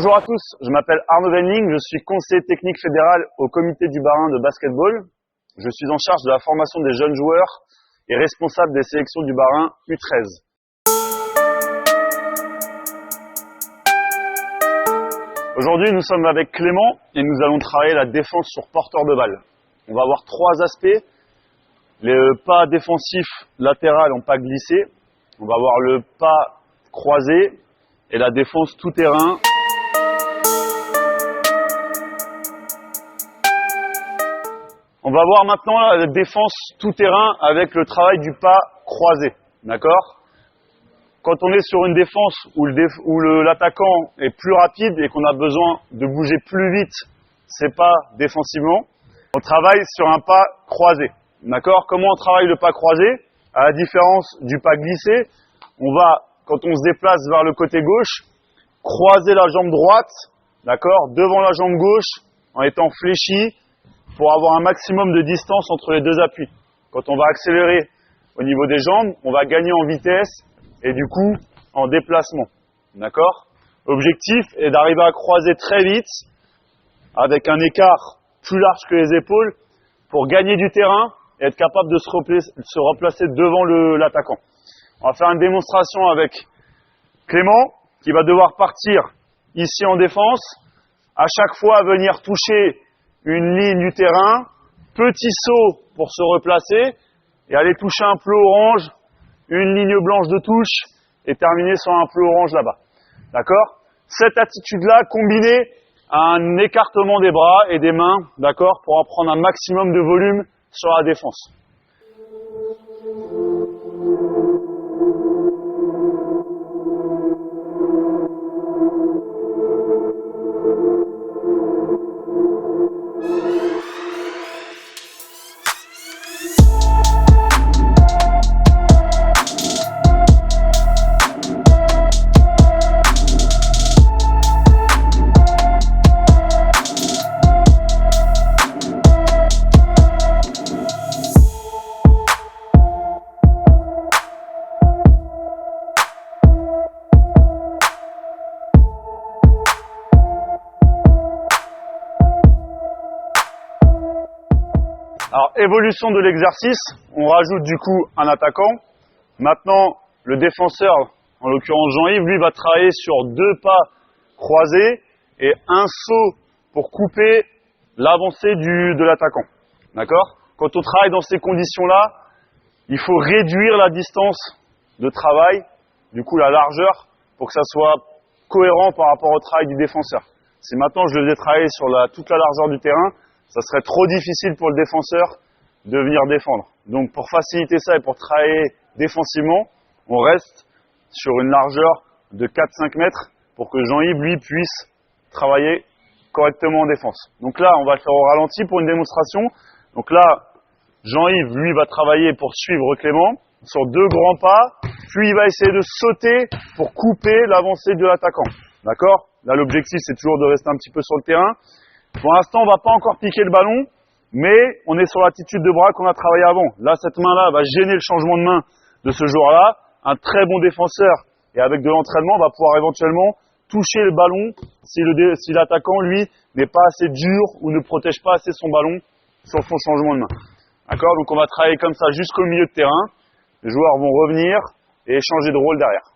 Bonjour à tous, je m'appelle Arnaud Venning, je suis conseiller technique fédéral au comité du Bas-Rhin de basketball. Je suis en charge de la formation des jeunes joueurs et responsable des sélections du Bas-Rhin U13. Aujourd'hui, nous sommes avec Clément et nous allons travailler la défense sur porteur de balle. On va avoir trois aspects. Le pas défensif latéral en pas glissé. On va avoir le pas croisé et la défense tout terrain. On va voir maintenant la défense tout terrain avec le travail du pas croisé. D'accord ? Quand on est sur une défense où l'attaquant est plus rapide et qu'on a besoin de bouger plus vite, c'est pas défensivement, on travaille sur un pas croisé. D'accord ? Comment on travaille le pas croisé ? À la différence du pas glissé, on va, quand on se déplace vers le côté gauche, croiser la jambe droite, d'accord, devant la jambe gauche, en étant fléchi, pour avoir un maximum de distance entre les deux appuis. Quand on va accélérer au niveau des jambes, on va gagner en vitesse et du coup en déplacement. D'accord ? L'objectif est d'arriver à croiser très vite, avec un écart plus large que les épaules, pour gagner du terrain et être capable de se replacer devant l'attaquant. On va faire une démonstration avec Clément, qui va devoir partir ici en défense, à chaque fois venir toucher une ligne du terrain, petit saut pour se replacer, et aller toucher un pleu orange, une ligne blanche de touche, et terminer sur un pleu orange là-bas. D'accord ? Cette attitude-là, combinée à un écartement des bras et des mains, d'accord, pour prendre un maximum de volume sur la défense. Alors, évolution de l'exercice, on rajoute du coup un attaquant. Maintenant, le défenseur, en l'occurrence Jean-Yves, lui va travailler sur deux pas croisés et un saut pour couper l'avancée de l'attaquant. D'accord ? Quand on travaille dans ces conditions-là, il faut réduire la distance de travail, du coup la largeur, pour que ça soit cohérent par rapport au travail du défenseur. Si maintenant je le faisais travailler sur toute la largeur du terrain, ça serait trop difficile pour le défenseur de venir défendre. Donc pour faciliter ça et pour travailler défensivement, on reste sur une largeur de 4-5 mètres pour que Jean-Yves, lui, puisse travailler correctement en défense. Donc là, on va le faire au ralenti pour une démonstration. Donc là, Jean-Yves, lui, va travailler pour suivre Clément sur deux grands pas, puis il va essayer de sauter pour couper l'avancée de l'attaquant. D'accord ? Là, l'objectif, c'est toujours de rester un petit peu sur le terrain. Pour l'instant, on ne va pas encore piquer le ballon, mais on est sur l'attitude de bras qu'on a travaillé avant. Là, cette main-là va gêner le changement de main de ce joueur-là. Un très bon défenseur, et avec de l'entraînement, va pouvoir éventuellement toucher le ballon si l'attaquant, lui, n'est pas assez dur ou ne protège pas assez son ballon sur son changement de main. D'accord ? Donc on va travailler comme ça jusqu'au milieu de terrain. Les joueurs vont revenir et échanger de rôle derrière.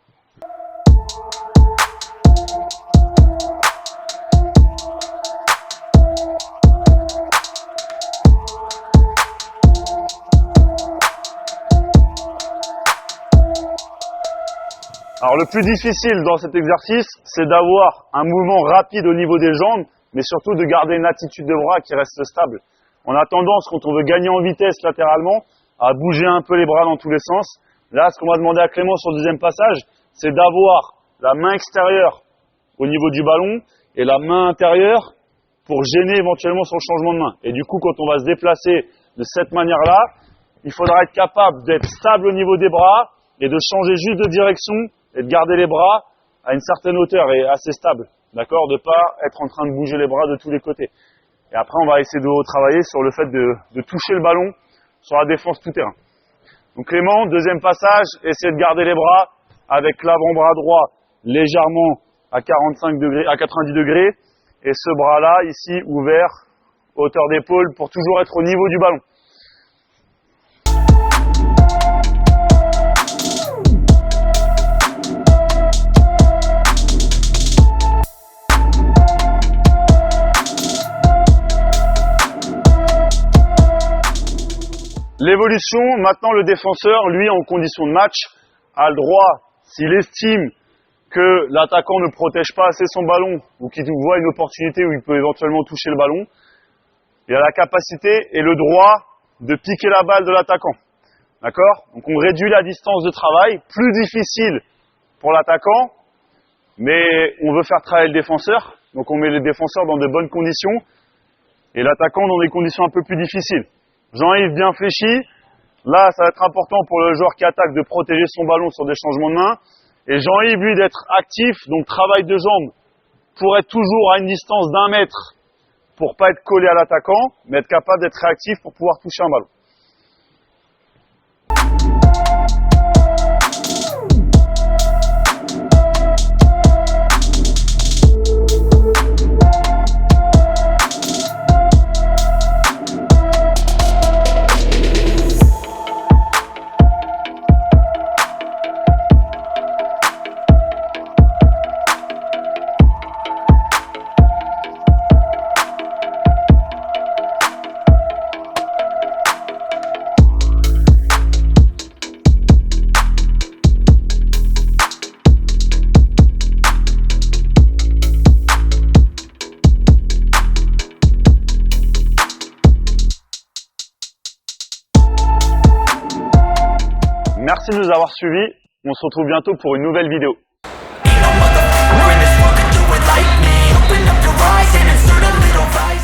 Alors le plus difficile dans cet exercice, c'est d'avoir un mouvement rapide au niveau des jambes, mais surtout de garder une attitude de bras qui reste stable. On a tendance, quand on veut gagner en vitesse latéralement, à bouger un peu les bras dans tous les sens. Là, ce qu'on va demander à Clément sur le deuxième passage, c'est d'avoir la main extérieure au niveau du ballon et la main intérieure pour gêner éventuellement son changement de main. Et du coup, quand on va se déplacer de cette manière-là, il faudra être capable d'être stable au niveau des bras et de changer juste de direction et de garder les bras à une certaine hauteur et assez stable. D'accord ? De ne pas être en train de bouger les bras de tous les côtés. Et après, on va essayer de retravailler sur le fait de toucher le ballon sur la défense tout terrain. Donc Clément, deuxième passage, essayer de garder les bras avec l'avant-bras droit légèrement à 45 degrés, à 90 degrés. Et ce bras-là, ici, ouvert, hauteur d'épaule, pour toujours être au niveau du ballon. L'évolution, maintenant le défenseur, lui, en condition de match, a le droit, s'il estime que l'attaquant ne protège pas assez son ballon ou qu'il voit une opportunité où il peut éventuellement toucher le ballon, il a la capacité et le droit de piquer la balle de l'attaquant. D'accord? Donc on réduit la distance de travail, plus difficile pour l'attaquant, mais on veut faire travailler le défenseur, donc on met le défenseur dans de bonnes conditions et l'attaquant dans des conditions un peu plus difficiles. Jean-Yves bien fléchi, là ça va être important pour le joueur qui attaque de protéger son ballon sur des changements de main. Et Jean-Yves, lui, d'être actif, donc travail de jambes, pour être toujours à une distance d'1 mètre, pour pas être collé à l'attaquant, mais être capable d'être réactif pour pouvoir toucher un ballon. Merci de nous avoir suivis. On se retrouve bientôt pour une nouvelle vidéo.